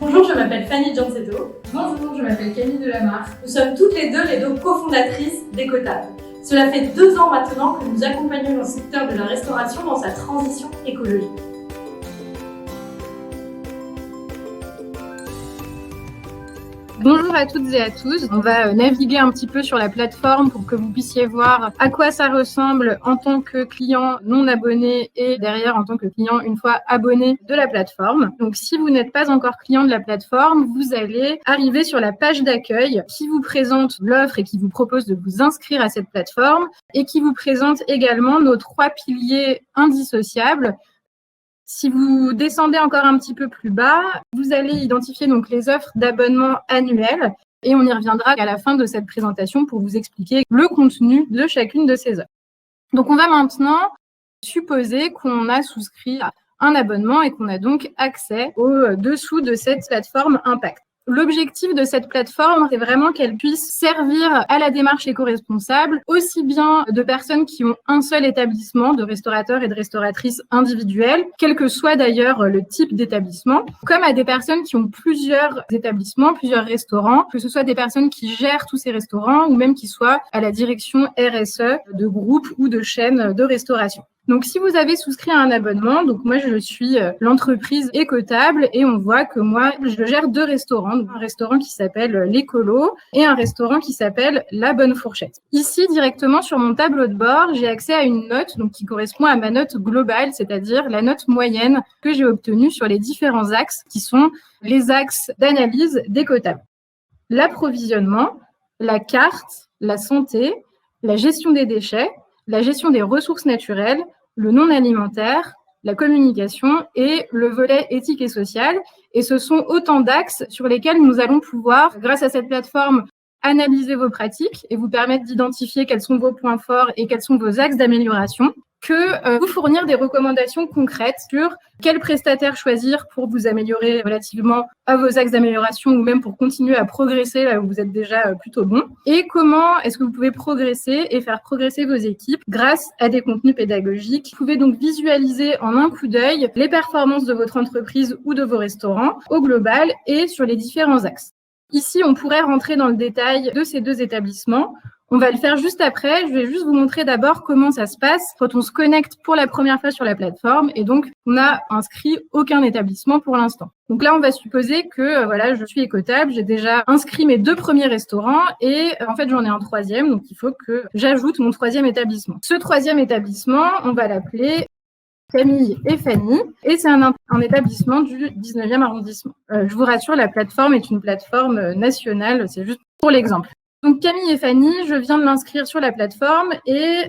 Bonjour, je m'appelle Fanny Gianzetto. Bonjour, je m'appelle Camille Delamarre. Nous sommes toutes les deux cofondatrices d'Ecotable. Cela fait 2 ans maintenant que nous accompagnons le secteur de la restauration dans sa transition écologique. Bonjour à toutes et à tous. On va naviguer un petit peu sur la plateforme pour que vous puissiez voir à quoi ça ressemble en tant que client non abonné et derrière en tant que client une fois abonné de la plateforme. Donc si vous n'êtes pas encore client de la plateforme, vous allez arriver sur la page d'accueil qui vous présente l'offre et qui vous propose de vous inscrire à cette plateforme et qui vous présente également nos 3 piliers indissociables. Si vous descendez encore un petit peu plus bas, vous allez identifier donc les offres d'abonnement annuelles et on y reviendra à la fin de cette présentation pour vous expliquer le contenu de chacune de ces offres. Donc, on va maintenant supposer qu'on a souscrit à un abonnement et qu'on a donc accès au-dessous de cette plateforme Impact. L'objectif de cette plateforme, c'est vraiment qu'elle puisse servir à la démarche éco-responsable, aussi bien de personnes qui ont un seul établissement, de restaurateurs et de restauratrices individuels, quel que soit d'ailleurs le type d'établissement, comme à des personnes qui ont plusieurs établissements, plusieurs restaurants, que ce soit des personnes qui gèrent tous ces restaurants ou même qui soient à la direction RSE de groupes ou de chaînes de restauration. Donc, si vous avez souscrit à un abonnement, donc moi, je suis l'entreprise Ecotable et on voit que moi, je gère 2 restaurants. Donc, un restaurant qui s'appelle l'Écolo et un restaurant qui s'appelle La Bonne Fourchette. Ici, directement sur mon tableau de bord, j'ai accès à une note donc qui correspond à ma note globale, c'est-à-dire la note moyenne que j'ai obtenue sur les différents axes qui sont les axes d'analyse d'Ecotable. L'approvisionnement, la carte, la santé, la gestion des déchets, la gestion des ressources naturelles, le non alimentaire, la communication et le volet éthique et social. Et ce sont autant d'axes sur lesquels nous allons pouvoir, grâce à cette plateforme, analyser vos pratiques et vous permettre d'identifier quels sont vos points forts et quels sont vos axes d'amélioration, que vous fournir des recommandations concrètes sur quel prestataire choisir pour vous améliorer relativement à vos axes d'amélioration ou même pour continuer à progresser là où vous êtes déjà plutôt bon. Et comment est-ce que vous pouvez progresser et faire progresser vos équipes grâce à des contenus pédagogiques. Vous pouvez donc visualiser en un coup d'œil les performances de votre entreprise ou de vos restaurants au global et sur les différents axes. Ici, on pourrait rentrer dans le détail de ces 2 établissements. On va le faire juste après. Je vais juste vous montrer d'abord comment ça se passe quand on se connecte pour la première fois sur la plateforme et donc on n'a inscrit aucun établissement pour l'instant. Donc là, on va supposer que voilà, je suis Ecotable, j'ai déjà inscrit mes 2 premiers restaurants et en fait, j'en ai un 3e, donc il faut que j'ajoute mon 3e établissement. Ce 3e établissement, on va l'appeler Camille et Fanny, et c'est un établissement du 19e arrondissement. Je vous rassure, la plateforme est une plateforme nationale, c'est juste pour l'exemple. Donc Camille et Fanny, je viens de m'inscrire sur la plateforme et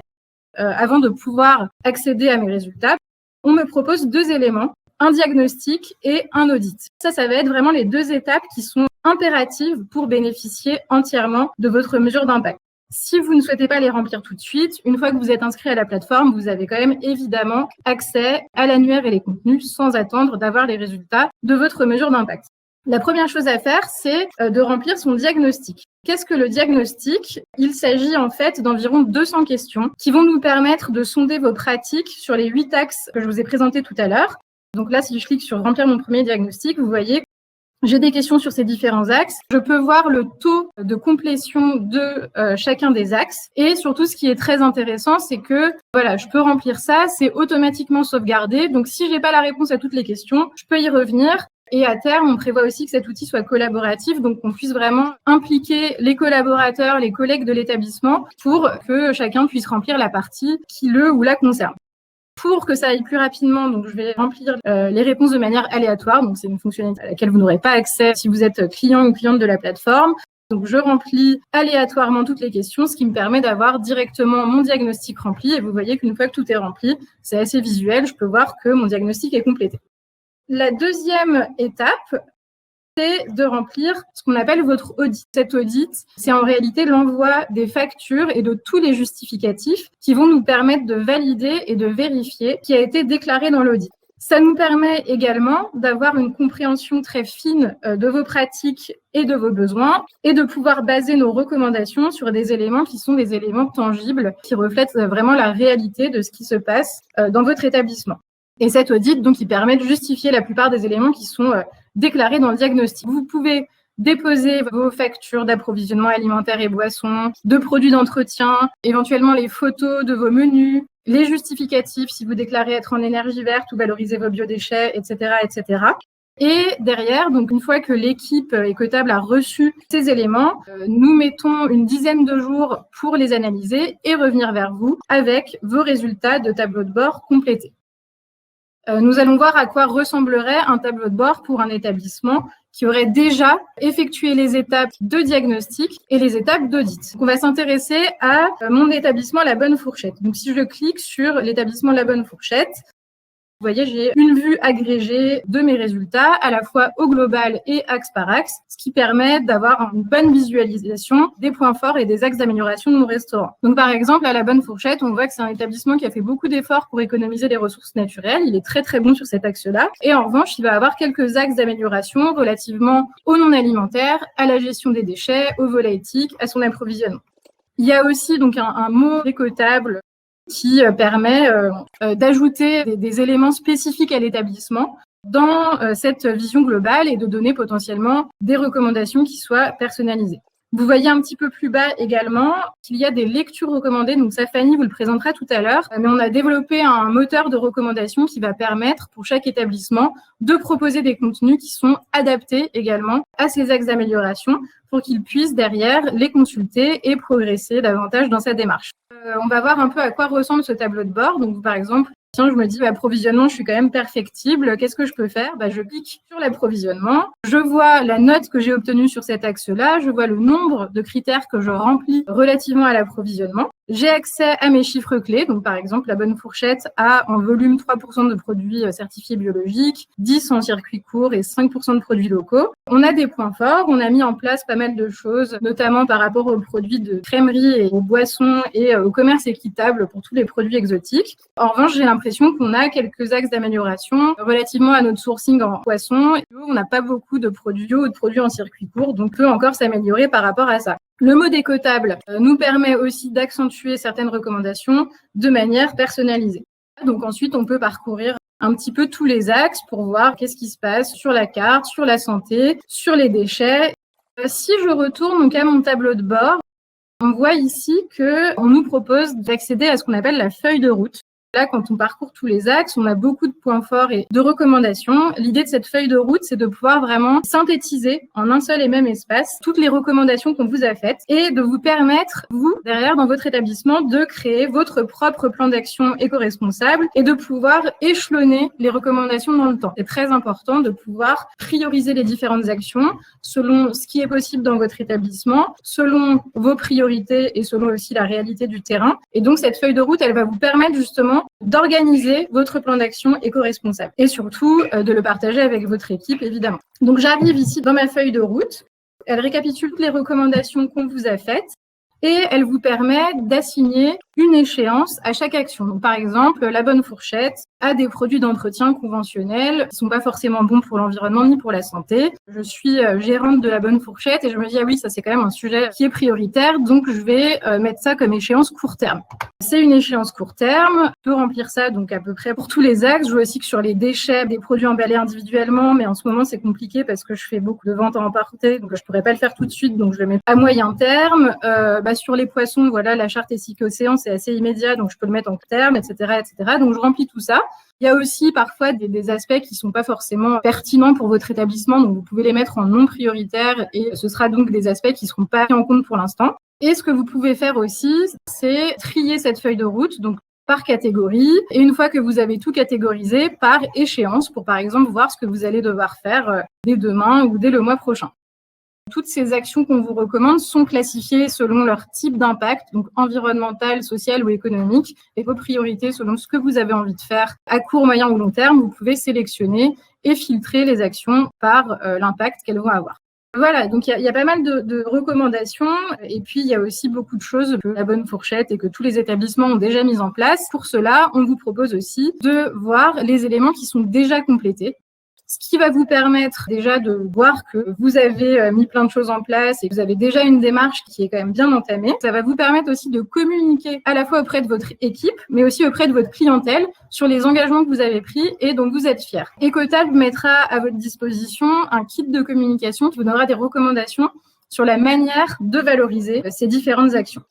avant de pouvoir accéder à mes résultats, on me propose 2 éléments, un diagnostic et un audit. Ça va être vraiment les 2 étapes qui sont impératives pour bénéficier entièrement de votre mesure d'impact. Si vous ne souhaitez pas les remplir tout de suite, une fois que vous êtes inscrit à la plateforme, vous avez quand même évidemment accès à l'annuaire et les contenus sans attendre d'avoir les résultats de votre mesure d'impact. La première chose à faire, c'est de remplir son diagnostic. Qu'est-ce que le diagnostic? Il s'agit en fait d'environ 200 questions qui vont nous permettre de sonder vos pratiques sur les 8 axes que je vous ai présentés tout à l'heure. Donc là, si je clique sur remplir mon premier diagnostic, vous voyez j'ai des questions sur ces différents axes. Je peux voir le taux de complétion de chacun des axes. Et surtout, ce qui est très intéressant, c'est que voilà, je peux remplir ça, c'est automatiquement sauvegardé. Donc, si j'ai pas la réponse à toutes les questions, je peux y revenir. Et à terme, on prévoit aussi que cet outil soit collaboratif, donc qu'on puisse vraiment impliquer les collaborateurs, les collègues de l'établissement pour que chacun puisse remplir la partie qui le ou la concerne. Pour que ça aille plus rapidement, donc je vais remplir les réponses de manière aléatoire. Donc, c'est une fonctionnalité à laquelle vous n'aurez pas accès si vous êtes client ou cliente de la plateforme. Donc, je remplis aléatoirement toutes les questions, ce qui me permet d'avoir directement mon diagnostic rempli. Et vous voyez qu'une fois que tout est rempli, c'est assez visuel. Je peux voir que mon diagnostic est complété. La deuxième étape, c'est de remplir ce qu'on appelle votre audit. Cet audit, c'est en réalité l'envoi des factures et de tous les justificatifs qui vont nous permettre de valider et de vérifier ce qui a été déclaré dans l'audit. Ça nous permet également d'avoir une compréhension très fine de vos pratiques et de vos besoins et de pouvoir baser nos recommandations sur des éléments qui sont des éléments tangibles, qui reflètent vraiment la réalité de ce qui se passe dans votre établissement. Et cet audit, donc, il permet de justifier la plupart des éléments qui sont déclarés dans le diagnostic. Vous pouvez déposer vos factures d'approvisionnement alimentaire et boissons, de produits d'entretien, éventuellement les photos de vos menus, les justificatifs si vous déclarez être en énergie verte ou valoriser vos biodéchets, etc., etc. Et derrière, donc une fois que l'équipe Écotable a reçu ces éléments, nous mettons une dizaine de jours pour les analyser et revenir vers vous avec vos résultats de tableau de bord complétés. Nous allons voir à quoi ressemblerait un tableau de bord pour un établissement qui aurait déjà effectué les étapes de diagnostic et les étapes d'audit. On va s'intéresser à mon établissement La Bonne Fourchette. Donc, si je clique sur l'établissement La Bonne Fourchette, vous voyez, j'ai une vue agrégée de mes résultats, à la fois au global et axe par axe, ce qui permet d'avoir une bonne visualisation des points forts et des axes d'amélioration de mon restaurant. Donc, par exemple, à La Bonne Fourchette, on voit que c'est un établissement qui a fait beaucoup d'efforts pour économiser les ressources naturelles. Il est très, très bon sur cet axe-là. Et en revanche, il va avoir quelques axes d'amélioration relativement au non alimentaire, à la gestion des déchets, au volet éthique, à son approvisionnement. Il y a aussi donc un mot Écotable qui permet d'ajouter des éléments spécifiques à l'établissement dans cette vision globale et de donner potentiellement des recommandations qui soient personnalisées. Vous voyez un petit peu plus bas également qu'il y a des lectures recommandées. Donc ça, Fanny vous le présentera tout à l'heure. Mais on a développé un moteur de recommandation qui va permettre pour chaque établissement de proposer des contenus qui sont adaptés également à ces axes d'amélioration pour qu'il puisse derrière les consulter et progresser davantage dans sa démarche. On va voir un peu à quoi ressemble ce tableau de bord. Donc par exemple, tiens, je me dis, approvisionnement, je suis quand même perfectible. Qu'est-ce que je peux faire? Je clique sur l'approvisionnement. Je vois la note que j'ai obtenue sur cet axe-là. Je vois le nombre de critères que je remplis relativement à l'approvisionnement. J'ai accès à mes chiffres clés. Donc, par exemple, La Bonne Fourchette a en volume 3% de produits certifiés biologiques, 10 en circuit court et 5% de produits locaux. On a des points forts. On a mis en place pas mal de choses, notamment par rapport aux produits de crèmerie et aux boissons et au commerce équitable pour tous les produits exotiques. En revanche, j'ai l'impression qu'on a quelques axes d'amélioration relativement à notre sourcing en poisson. On n'a pas beaucoup de produits bio ou de produits en circuit court, donc on peut encore s'améliorer par rapport à ça. Le mode Écotable nous permet aussi d'accentuer certaines recommandations de manière personnalisée. Donc ensuite, on peut parcourir un petit peu tous les axes pour voir qu'est-ce qui se passe sur la carte, sur la santé, sur les déchets. Si je retourne donc à mon tableau de bord, on voit ici qu'on nous propose d'accéder à ce qu'on appelle la feuille de route. Là, quand on parcourt tous les axes, on a beaucoup de points forts et de recommandations. L'idée de cette feuille de route, c'est de pouvoir vraiment synthétiser en un seul et même espace toutes les recommandations qu'on vous a faites et de vous permettre, vous, derrière, dans votre établissement, de créer votre propre plan d'action éco-responsable et de pouvoir échelonner les recommandations dans le temps. C'est très important de pouvoir prioriser les différentes actions selon ce qui est possible dans votre établissement, selon vos priorités et selon aussi la réalité du terrain. Et donc, cette feuille de route, elle va vous permettre justement d'organiser votre plan d'action éco-responsable et surtout de le partager avec votre équipe, évidemment. Donc, j'arrive ici dans ma feuille de route. Elle récapitule toutes les recommandations qu'on vous a faites et elle vous permet d'assigner une échéance à chaque action. Donc, par exemple, La Bonne Fourchette a des produits d'entretien conventionnels qui ne sont pas forcément bons pour l'environnement ni pour la santé. Je suis gérante de La Bonne Fourchette et je me dis, ah oui, ça c'est quand même un sujet qui est prioritaire, donc je vais mettre ça comme échéance court terme. C'est une échéance court terme. Je peux remplir ça donc à peu près pour tous les axes. Je vois aussi que sur les déchets, des produits emballés individuellement, mais en ce moment c'est compliqué parce que je fais beaucoup de ventes à emporter, donc je pourrais pas le faire tout de suite, donc je le mets à moyen terme. Sur les poissons, voilà, la charte éthique océan, c'est assez immédiat, donc je peux le mettre en court terme, etc., etc. Donc je remplis tout ça. Il y a aussi parfois des aspects qui sont pas forcément pertinents pour votre établissement, donc vous pouvez les mettre en non prioritaire et ce sera donc des aspects qui seront pas pris en compte pour l'instant. Et ce que vous pouvez faire aussi, c'est trier cette feuille de route, donc par catégorie, et une fois que vous avez tout catégorisé, par échéance, pour par exemple voir ce que vous allez devoir faire dès demain ou dès le mois prochain. Toutes ces actions qu'on vous recommande sont classifiées selon leur type d'impact, donc environnemental, social ou économique, et vos priorités selon ce que vous avez envie de faire à court, moyen ou long terme. Vous pouvez sélectionner et filtrer les actions par l'impact qu'elles vont avoir. Voilà, donc il y a pas mal de recommandations et puis il y a aussi beaucoup de choses que La Bonne Fourchette et que tous les établissements ont déjà mises en place. Pour cela, on vous propose aussi de voir les éléments qui sont déjà complétés. ce qui va vous permettre déjà de voir que vous avez mis plein de choses en place et que vous avez déjà une démarche qui est quand même bien entamée. Ça va vous permettre aussi de communiquer à la fois auprès de votre équipe, mais aussi auprès de votre clientèle sur les engagements que vous avez pris et dont vous êtes fiers. Ecotab mettra à votre disposition un kit de communication qui vous donnera des recommandations sur la manière de valoriser ces différentes actions.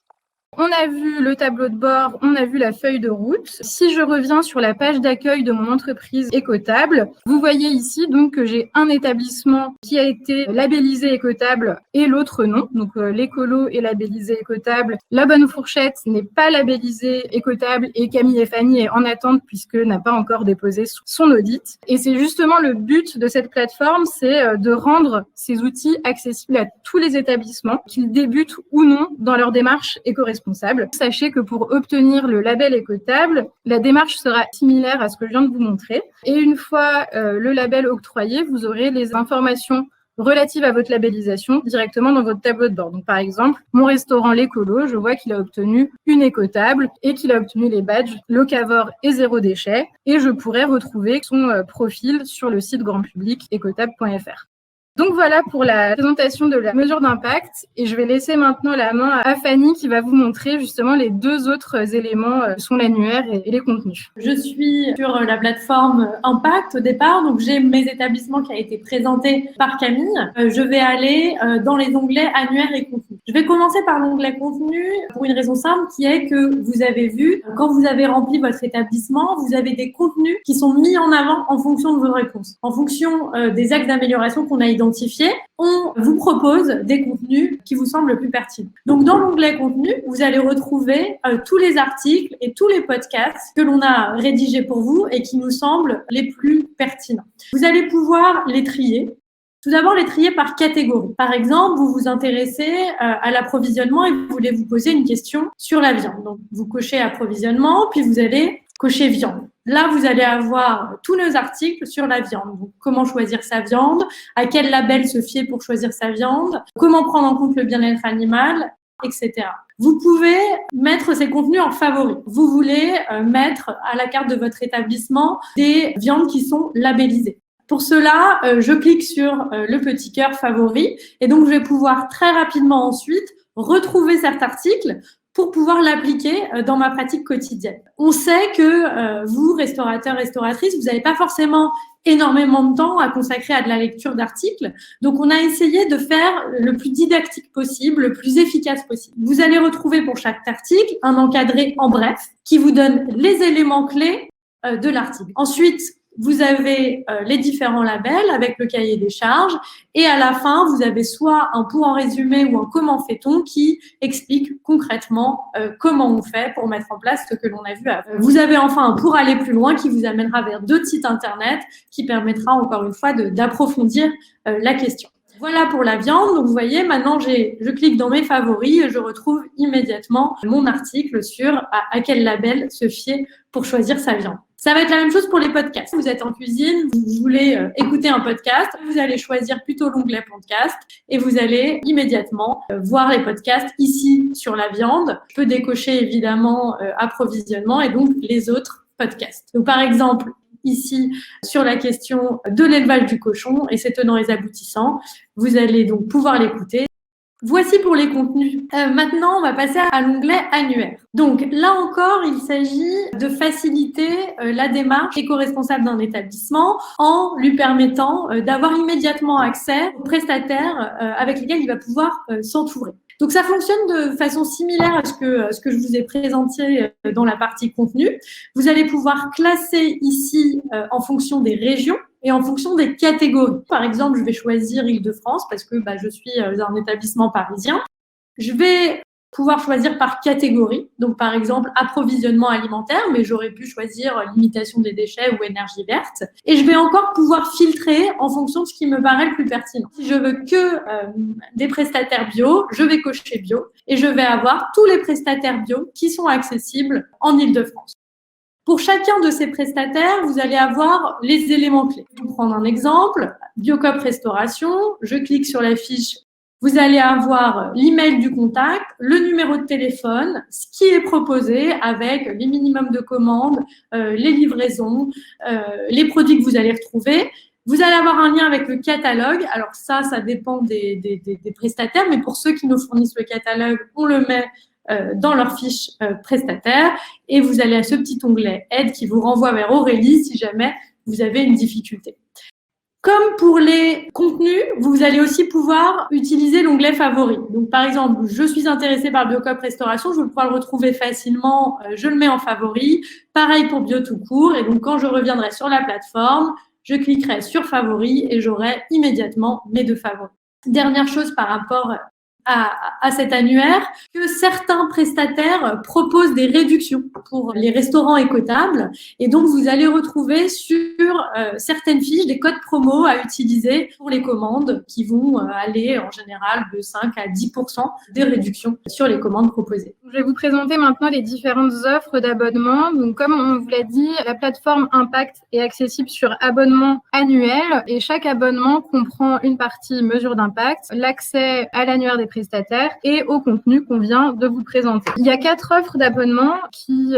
On a vu le tableau de bord, on a vu la feuille de route. Si je reviens sur la page d'accueil de mon entreprise Ecotable, vous voyez ici donc que j'ai un établissement qui a été labellisé Ecotable et l'autre non. Donc l'écolo est labellisé Ecotable. La Bonne Fourchette n'est pas labellisée Ecotable et Camille et Fanny est en attente puisque n'a pas encore déposé son audit. Et c'est justement le but de cette plateforme, c'est de rendre ces outils accessibles à tous les établissements, qu'ils débutent ou non dans leur démarche éco-responsable. Sachez que pour obtenir le label Ecotable, la démarche sera similaire à ce que je viens de vous montrer. Et une fois le label octroyé, vous aurez les informations relatives à votre labellisation directement dans votre tableau de bord. Donc, par exemple, mon restaurant L'Écolo, je vois qu'il a obtenu une Ecotable et qu'il a obtenu les badges locavore et zéro déchet. Et je pourrais retrouver son profil sur le site grand public ecotable.fr. Donc voilà pour la présentation de la mesure d'impact et je vais laisser maintenant la main à Fanny qui va vous montrer justement les deux autres éléments sont l'annuaire et les contenus. Je suis sur la plateforme Impact au départ, donc j'ai mes établissements qui a été présenté par Camille. Je vais aller dans les onglets annuaire et contenu. Je vais commencer par l'onglet contenu pour une raison simple qui est que vous avez vu, quand vous avez rempli votre établissement, vous avez des contenus qui sont mis en avant en fonction de vos réponses. En fonction des axes d'amélioration qu'on a identifiés, on vous propose des contenus qui vous semblent le plus pertinents. Donc, dans l'onglet contenu, vous allez retrouver tous les articles et tous les podcasts que l'on a rédigés pour vous et qui nous semblent les plus pertinents. Vous allez pouvoir les trier. Tout d'abord, les trier par catégorie. Par exemple, vous vous intéressez à l'approvisionnement et vous voulez vous poser une question sur la viande. Donc, vous cochez approvisionnement, puis vous allez cocher viande. Là, vous allez avoir tous nos articles sur la viande. Donc, comment choisir sa viande, à quel label se fier pour choisir sa viande, comment prendre en compte le bien-être animal, etc. Vous pouvez mettre ces contenus en favoris. Vous voulez mettre à la carte de votre établissement des viandes qui sont labellisées. Pour cela, je clique sur le petit cœur favori et donc je vais pouvoir très rapidement ensuite retrouver cet article pour pouvoir l'appliquer dans ma pratique quotidienne. On sait que vous, restaurateurs, restauratrices, vous n'avez pas forcément énormément de temps à consacrer à de la lecture d'articles. Donc, on a essayé de faire le plus didactique possible, le plus efficace possible. Vous allez retrouver pour chaque article un encadré en bref qui vous donne les éléments clés de l'article. Ensuite, vous avez les différents labels avec le cahier des charges et à la fin, vous avez soit un pour en résumé ou un comment fait-on qui explique concrètement comment on fait pour mettre en place ce que l'on a vu avant. Vous avez enfin un pour aller plus loin qui vous amènera vers d'autres sites internet qui permettra encore une fois d'approfondir la question. Voilà pour la viande. Donc, vous voyez, maintenant, je clique dans mes favoris et je retrouve immédiatement mon article sur à quel label se fier pour choisir sa viande. Ça va être la même chose pour les podcasts. Vous êtes en cuisine, vous voulez écouter un podcast, vous allez choisir plutôt l'onglet podcast et vous allez immédiatement voir les podcasts ici sur la viande. Je peux décocher évidemment approvisionnement et donc les autres podcasts. Donc, par exemple, ici sur la question de l'élevage du cochon et ses tenants et aboutissants, vous allez donc pouvoir l'écouter. Voici pour les contenus. Maintenant, on va passer à l'onglet annuaire. Donc là encore, il s'agit de faciliter la démarche éco-responsable d'un établissement en lui permettant d'avoir immédiatement accès aux prestataires avec lesquels il va pouvoir s'entourer. Donc, ça fonctionne de façon similaire à ce que je vous ai présenté dans la partie contenu. Vous allez pouvoir classer ici en fonction des régions et en fonction des catégories. Par exemple, je vais choisir Île-de-France parce que je suis un établissement parisien. Je vais pouvoir choisir par catégorie. Donc, par exemple, approvisionnement alimentaire, mais j'aurais pu choisir limitation des déchets ou énergie verte. Et je vais encore pouvoir filtrer en fonction de ce qui me paraît le plus pertinent. Si je veux que des prestataires bio, je vais cocher bio et je vais avoir tous les prestataires bio qui sont accessibles en Île-de-France. Pour chacun de ces prestataires, vous allez avoir les éléments clés. Je vais vous prendre un exemple. Biocop Restauration, je clique sur la fiche. Vous allez avoir l'email du contact, le numéro de téléphone, ce qui est proposé avec les minimums de commandes, les livraisons, les produits que vous allez retrouver. Vous allez avoir un lien avec le catalogue. Alors ça dépend des prestataires, mais pour ceux qui nous fournissent le catalogue, on le met dans leur fiche prestataire et vous allez à ce petit onglet aide qui vous renvoie vers Aurélie si jamais vous avez une difficulté. Comme pour les contenus, vous allez aussi pouvoir utiliser l'onglet favoris. Donc, par exemple, je suis intéressée par Biocoop Restauration, je vais pouvoir le retrouver facilement, je le mets en favoris. Pareil pour Bio tout court. Et donc, quand je reviendrai sur la plateforme, je cliquerai sur favoris et j'aurai immédiatement mes 2 favoris. Dernière chose par rapport à cet annuaire, que certains prestataires proposent des réductions pour les restaurants écotables et donc vous allez retrouver sur certaines fiches des codes promo à utiliser pour les commandes qui vont aller en général de 5 à 10% des réductions sur les commandes proposées. Je vais vous présenter maintenant les différentes offres d'abonnement. Donc, comme on vous l'a dit, la plateforme Impact est accessible sur abonnement annuel et chaque abonnement comprend une partie mesure d'impact, l'accès à l'annuaire des prestataires et au contenu qu'on vient de vous présenter. Il y a 4 offres d'abonnement qui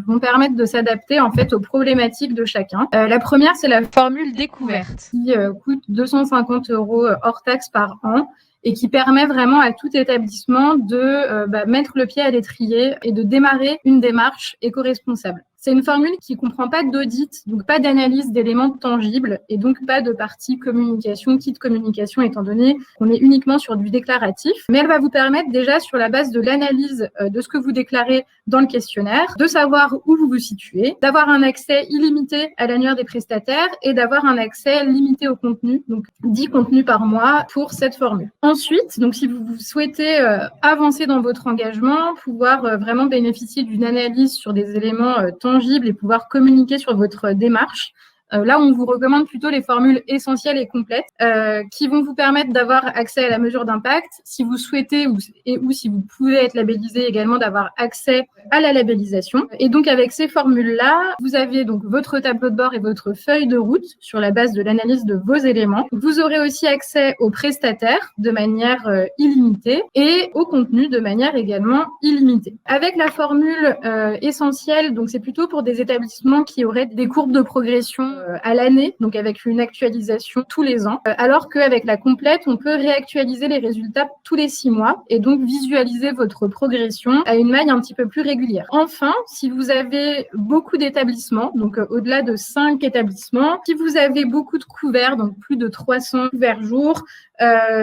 vont permettre de s'adapter en fait aux problématiques de chacun. La première, c'est la formule découverte qui coûte 250 € hors taxe par an et qui permet vraiment à tout établissement de mettre le pied à l'étrier et de démarrer une démarche éco-responsable. C'est une formule qui comprend pas d'audit, donc pas d'analyse d'éléments tangibles et donc pas de partie communication, kit communication étant donné qu'on est uniquement sur du déclaratif. Mais elle va vous permettre déjà sur la base de l'analyse de ce que vous déclarez dans le questionnaire, de savoir où vous vous situez, d'avoir un accès illimité à l'annuaire des prestataires et d'avoir un accès limité au contenu, donc 10 contenus par mois pour cette formule. Ensuite, donc si vous souhaitez avancer dans votre engagement, pouvoir vraiment bénéficier d'une analyse sur des éléments tangible et pouvoir communiquer sur votre démarche. Là, on vous recommande plutôt les formules essentielles et complètes qui vont vous permettre d'avoir accès à la mesure d'impact. Si vous souhaitez ou si vous pouvez être labellisé également, d'avoir accès à la labellisation. Et donc, avec ces formules-là, vous avez donc votre tableau de bord et votre feuille de route sur la base de l'analyse de vos éléments. Vous aurez aussi accès aux prestataires de manière illimitée et au contenu de manière également illimitée. Avec la formule essentielle, donc c'est plutôt pour des établissements qui auraient des courbes de progression à l'année, donc avec une actualisation tous les ans, alors qu'avec la complète, on peut réactualiser les résultats tous les 6 mois et donc visualiser votre progression à une maille un petit peu plus régulière. Enfin, si vous avez beaucoup d'établissements, donc au-delà de 5 établissements, si vous avez beaucoup de couverts, donc plus de 300 couverts jour,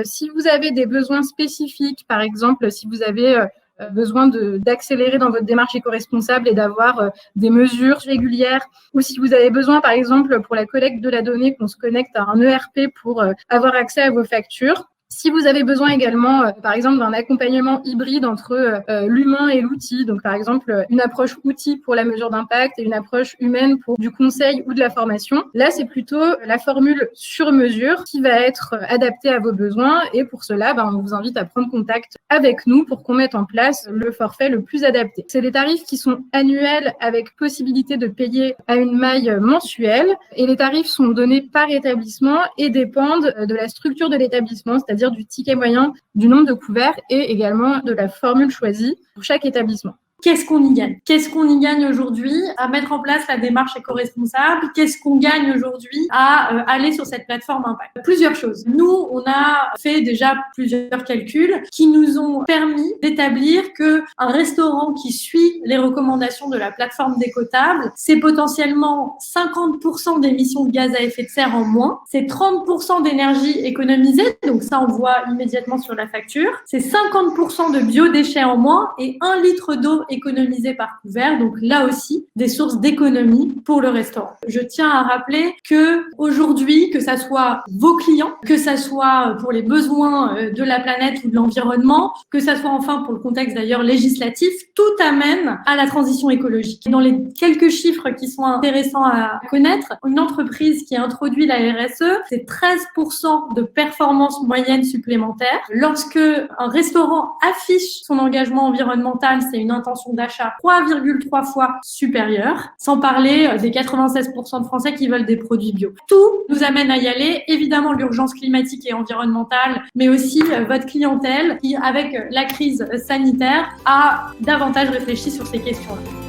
si vous avez des besoins spécifiques, par exemple, si vous avez besoin d'accélérer dans votre démarche éco-responsable et d'avoir des mesures régulières, ou si vous avez besoin, par exemple, pour la collecte de la donnée, qu'on se connecte à un ERP pour avoir accès à vos factures. Si vous avez besoin également, par exemple, d'un accompagnement hybride entre l'humain et l'outil, donc par exemple une approche outil pour la mesure d'impact et une approche humaine pour du conseil ou de la formation, là c'est plutôt la formule sur mesure qui va être adaptée à vos besoins et pour cela, on vous invite à prendre contact avec nous pour qu'on mette en place le forfait le plus adapté. C'est des tarifs qui sont annuels avec possibilité de payer à une maille mensuelle et les tarifs sont donnés par établissement et dépendent de la structure de l'établissement, c'est-à-dire du ticket moyen, du nombre de couverts et également de la formule choisie pour chaque établissement. Qu'est-ce qu'on y gagne? Qu'est-ce qu'on y gagne aujourd'hui à mettre en place la démarche éco-responsable? Qu'est-ce qu'on gagne aujourd'hui à aller sur cette plateforme Impact? Plusieurs choses. Nous, on a fait déjà plusieurs calculs qui nous ont permis d'établir que un restaurant qui suit les recommandations de la plateforme d'Écotable, c'est potentiellement 50% d'émissions de gaz à effet de serre en moins, c'est 30% d'énergie économisée, donc ça on voit immédiatement sur la facture, c'est 50% de biodéchets en moins et 1 litre d'eau économisé par couvert, donc là aussi des sources d'économie pour le restaurant. Je tiens à rappeler que aujourd'hui, que ça soit vos clients, que ça soit pour les besoins de la planète ou de l'environnement, que ça soit enfin pour le contexte d'ailleurs législatif, tout amène à la transition écologique. Dans les quelques chiffres qui sont intéressants à connaître, une entreprise qui a introduit la RSE, c'est 13% de performance moyenne supplémentaire. Lorsque un restaurant affiche son engagement environnemental, c'est une intention d'achat 3,3 fois supérieure, sans parler des 96% de Français qui veulent des produits bio. Tout nous amène à y aller. Évidemment, l'urgence climatique et environnementale, mais aussi votre clientèle qui, avec la crise sanitaire, a davantage réfléchi sur ces questions-là.